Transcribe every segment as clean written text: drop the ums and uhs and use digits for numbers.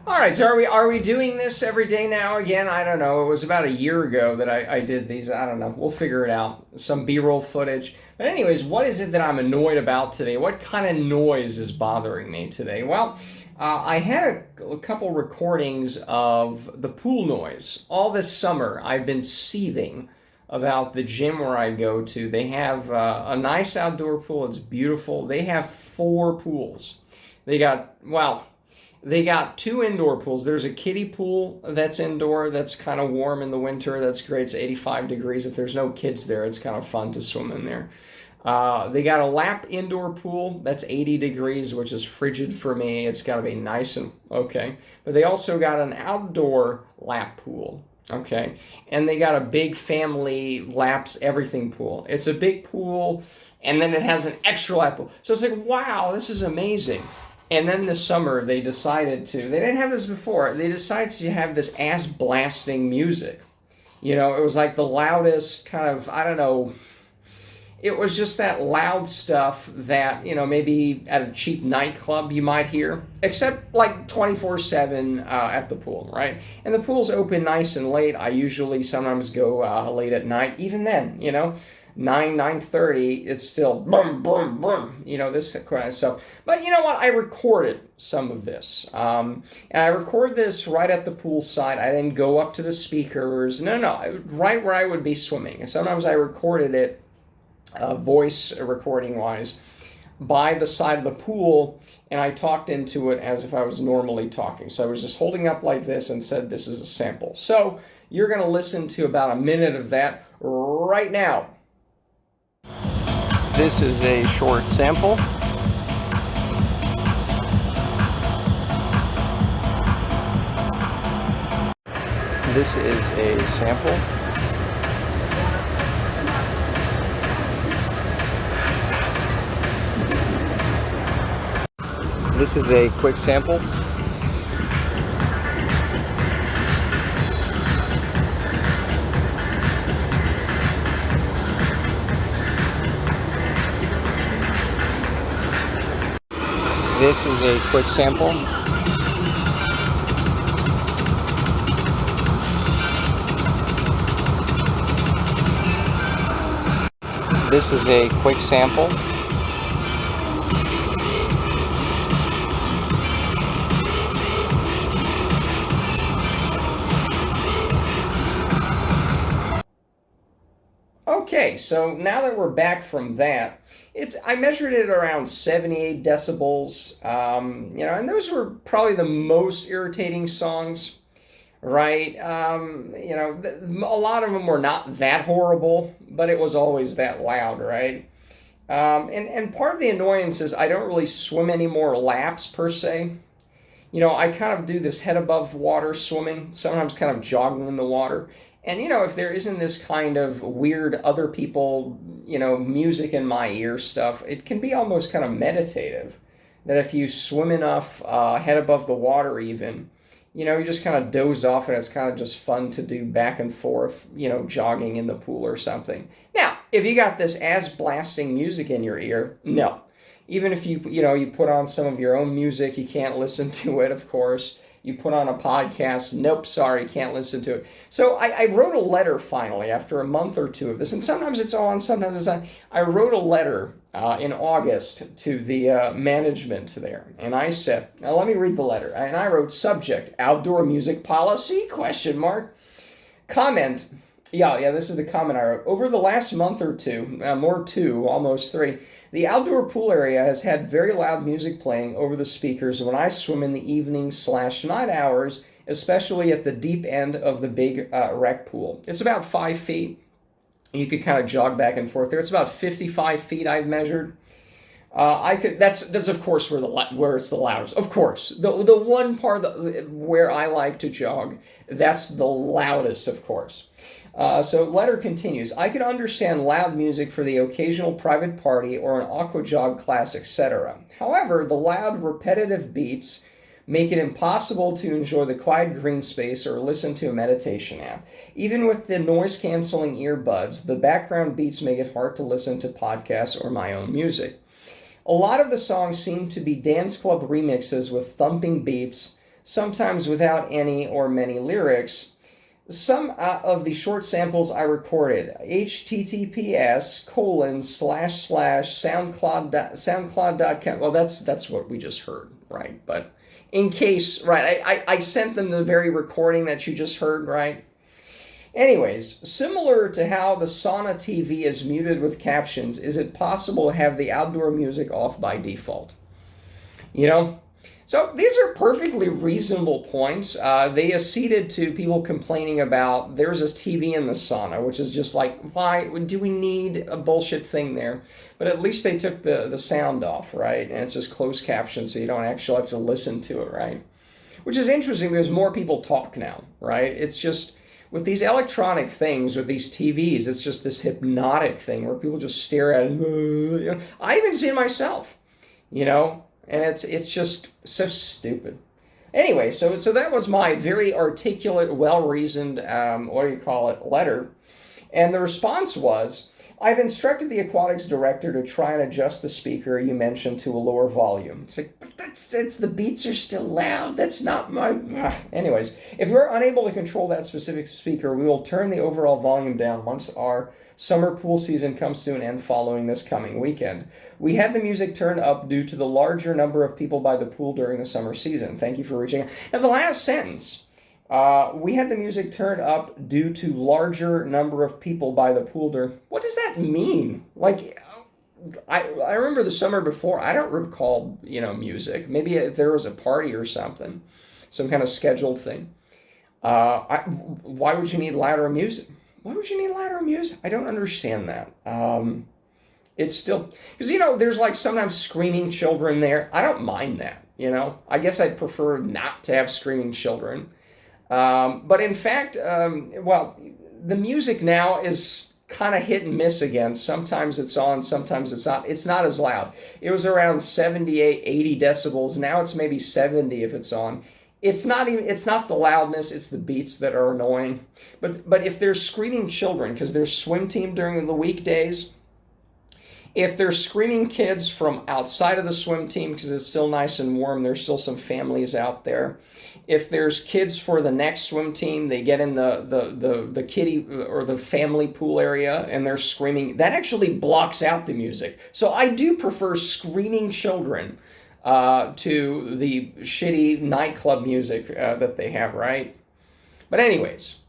All right, so are we doing this every day now again? I don't know. It was about a year ago that I did these. I don't know. We'll figure it out. Some B-roll footage. But anyways, what is it that I'm annoyed about today? What kind of noise is bothering me today? Well, I had a couple recordings of the pool noise. All this summer, I've been seething about the gym where I go to. They have a nice outdoor pool. It's beautiful. They have four pools. They got, well, they got two indoor pools. There's a kiddie pool that's indoor, that's kind of warm in the winter. That's great. It's 85 degrees. If there's no kids there, it's kind of fun to swim in there. They got a lap indoor pool that's 80 degrees, which is frigid for me. It's got to be nice and okay. But they also got an outdoor lap pool. Okay. And they got a big family laps everything pool. It's a big pool, and then it has an extra lap pool. So it's like, wow, this is amazing. And then this summer they didn't have this before, they decided to have this ass blasting music. You know, it was like the loudest kind of, I don't know, it was just that loud stuff that, maybe at a cheap nightclub you might hear, except like 24/7 at the pool, right? And the pool's open nice and late. I usually sometimes go late at night. Even then, 9:30, it's still boom, boom, boom, this kind of stuff. But you know what? I recorded some of this. And I recorded this right at the pool side. I didn't go up to the speakers. No. Right where I would be swimming. And sometimes I recorded it voice recording wise by the side of the pool, and I talked into it as if I was normally talking. So I was just holding up like this and said, this is a sample. So you're going to listen to about a minute of that right now. This is a short sample. This is a sample. This is a quick sample. This is a quick sample. This is a quick sample. Okay, so now that we're back from that, I measured it around 78 decibels, and those were probably the most irritating songs, right? A lot of them were not that horrible, but it was always that loud, right? And part of the annoyance is I don't really swim any more laps per se. I kind of do this head above water swimming, sometimes kind of jogging in the water. And, if there isn't this kind of weird other people, music in my ear stuff, it can be almost kind of meditative. That if you swim enough, head above the water even, you just kind of doze off, and it's kind of just fun to do back and forth, jogging in the pool or something. Now, if you got this ass blasting music in your ear, no. Even if you put on some of your own music, you can't listen to it, of course. You put on a podcast, nope, sorry, can't listen to it. So I wrote a letter finally after a month or two of this, and sometimes it's on, sometimes it's on. I wrote a letter in August to the management there, and I said, now let me read the letter. And I wrote, subject, outdoor music policy, ? Comment, yeah, this is the comment I wrote. Over the last month or two, almost three, the outdoor pool area has had very loud music playing over the speakers when I swim in the evening/night hours, especially at the deep end of the big rec pool. It's about 5 feet. You could kind of jog back and forth there. It's about 55 feet I've measured. That's of course where it's the loudest. Of course, the one part where I like to jog, that's the loudest, of course. So letter continues. I could understand loud music for the occasional private party or an aquajog class, etc. However, the loud, repetitive beats make it impossible to enjoy the quiet green space or listen to a meditation app. Even with the noise-canceling earbuds, the background beats make it hard to listen to podcasts or my own music. A lot of the songs seem to be dance club remixes with thumping beats, sometimes without any or many lyrics. Some of the short samples I recorded, https://soundcloud.com. Well, that's what we just heard, right? But in case, right, I sent them the very recording that you just heard, right? Anyways, similar to how the Sauna TV is muted with captions, is it possible to have the outdoor music off by default? You know? So these are perfectly reasonable points. They acceded to people complaining about there's this TV in the sauna, which is just like, why do we need a bullshit thing there? But at least they took the sound off, right? And it's just closed caption, so you don't actually have to listen to it, right? Which is interesting because more people talk now, right? It's just, with these electronic things, with these TVs, it's just this hypnotic thing where people just stare at it. You know? I even see it myself, you know? And it's just so stupid. Anyway, so that was my very articulate, well-reasoned, letter. And the response was, I've instructed the aquatics director to try and adjust the speaker you mentioned to a lower volume. It's like, but that's the beats are still loud. That's not my... Anyways, if we're unable to control that specific speaker, we will turn the overall volume down once our summer pool season comes to an end following this coming weekend. We had the music turned up due to the larger number of people by the pool during the summer season. Thank you for reaching out. Now, the last sentence, we had the music turned up due to larger number of people by the pool during... What does that mean? Like, I remember the summer before, I don't recall, music. Maybe if there was a party or something, some kind of scheduled thing. Why would you need louder music? Why would you need louder music? I don't understand that. It's still... Because, there's like sometimes screaming children there. I don't mind that, I guess I'd prefer not to have screaming children. But in fact, the music now is kind of hit and miss again. Sometimes it's on, sometimes it's not. It's not as loud. It was around 78, 80 decibels. Now it's maybe 70 if it's on. It's not the loudness, it's the beats that are annoying. But if there's screaming children, because there's swim team during the weekdays, if there's screaming kids from outside of the swim team because it's still nice and warm, there's still some families out there. If there's kids for the next swim team, they get in the kiddie or the family pool area and they're screaming. That actually blocks out the music. So I do prefer screaming children to the shitty nightclub music that they have, right? But anyways,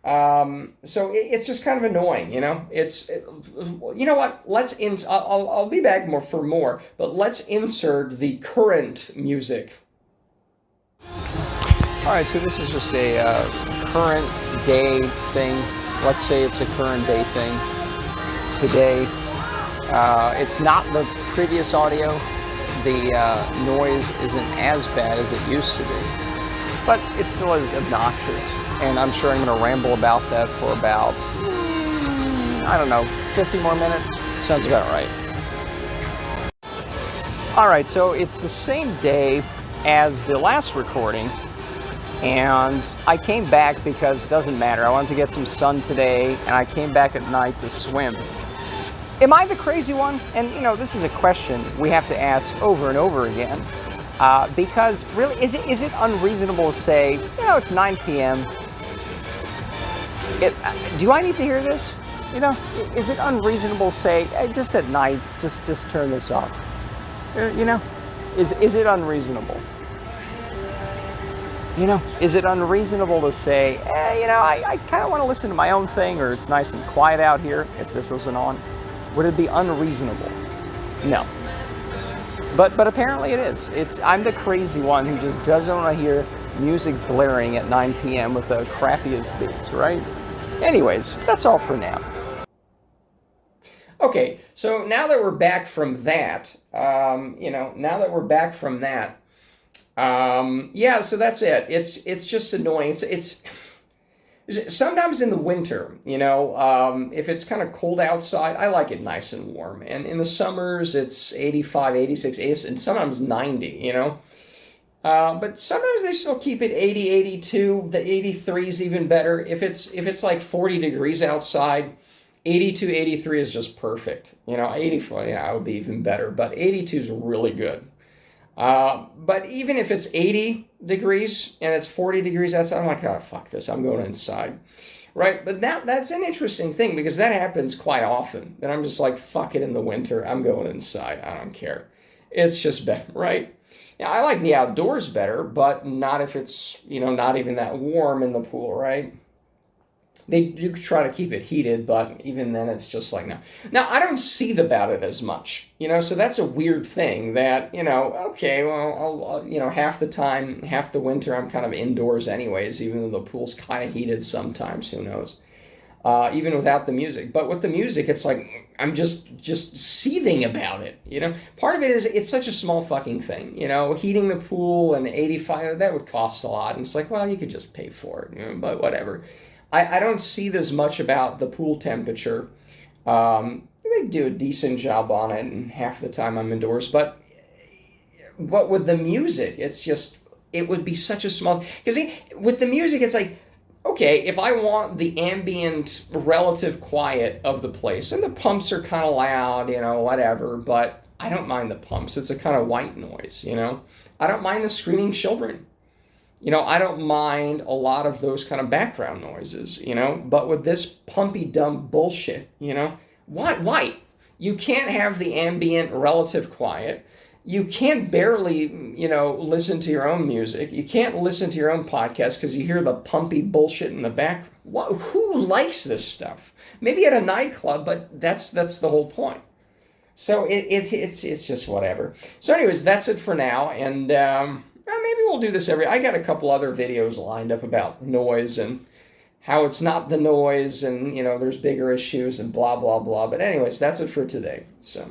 so it's just kind of annoying, you know what? I'll be back for more, but let's insert the current music. All right, so this is just a current day thing. Let's say it's a current day thing today. It's not the previous audio. The noise isn't as bad as it used to be, but it still is obnoxious, and I'm sure I'm going to ramble about that for about, 50 more minutes. Sounds about right. All right, so it's the same day as the last recording, and I came back because it doesn't matter. I wanted to get some sun today, and I came back at night to swim. Am I the crazy one? And, this is a question we have to ask over and over again. Because, really, is it unreasonable to say, it's 9 p.m. Do I need to hear this? Is it unreasonable to say, just at night, just turn this off? Is it unreasonable? Is it unreasonable to say, I kind of want to listen to my own thing, or it's nice and quiet out here if this wasn't on? Would it be unreasonable? No. But apparently it is. I'm the crazy one who just doesn't want to hear music blaring at 9 p.m. with the crappiest beats, right? Anyways, that's all for now. Okay, so now that we're back from that, so that's it. It's just annoying. It's sometimes in the winter, if it's kind of cold outside, I like it nice and warm. And in the summers, it's 85, 86, 80, and sometimes 90, But sometimes they still keep it 80, 82. The 83 is even better. If it's like 40 degrees outside, 82, 83 is just perfect. 84, would be even better. But 82 is really good. But even if it's 80 degrees and it's 40 degrees outside, I'm like, oh, fuck this, I'm going inside. Right? But that's an interesting thing because that happens quite often. And I'm just like, fuck it in the winter, I'm going inside. I don't care. It's just better, right? Yeah, I like the outdoors better, but not if it's, not even that warm in the pool, right? They do try to keep it heated, but even then it's just like no. Now I don't seethe about it as much, so that's a weird thing that, okay, well, half the time, half the winter I'm kind of indoors anyways, even though the pool's kind of heated sometimes, who knows? Even without the music. But with the music, it's like I'm just seething about it, Part of it is it's such a small fucking thing, heating the pool and 85, that would cost a lot. And it's like, well, you could just pay for it, but whatever. I don't see as much about the pool temperature. They do a decent job on it, and half the time I'm indoors. But with the music, it would be such a small... Because with the music, it's like, okay, if I want the ambient relative quiet of the place, and the pumps are kind of loud, whatever, but I don't mind the pumps. It's a kind of white noise, I don't mind the screaming children. I don't mind a lot of those kind of background noises, but with this pumpy dumb bullshit, why? You can't have the ambient relative quiet. You can't barely, listen to your own music. You can't listen to your own podcast because you hear the pumpy bullshit in the back. Who likes this stuff? Maybe at a nightclub, but that's the whole point. So it's just whatever. So anyways, that's it for now, and maybe we'll do this I got a couple other videos lined up about noise and how it's not the noise and, there's bigger issues and blah, blah, blah. But anyways, that's it for today. So...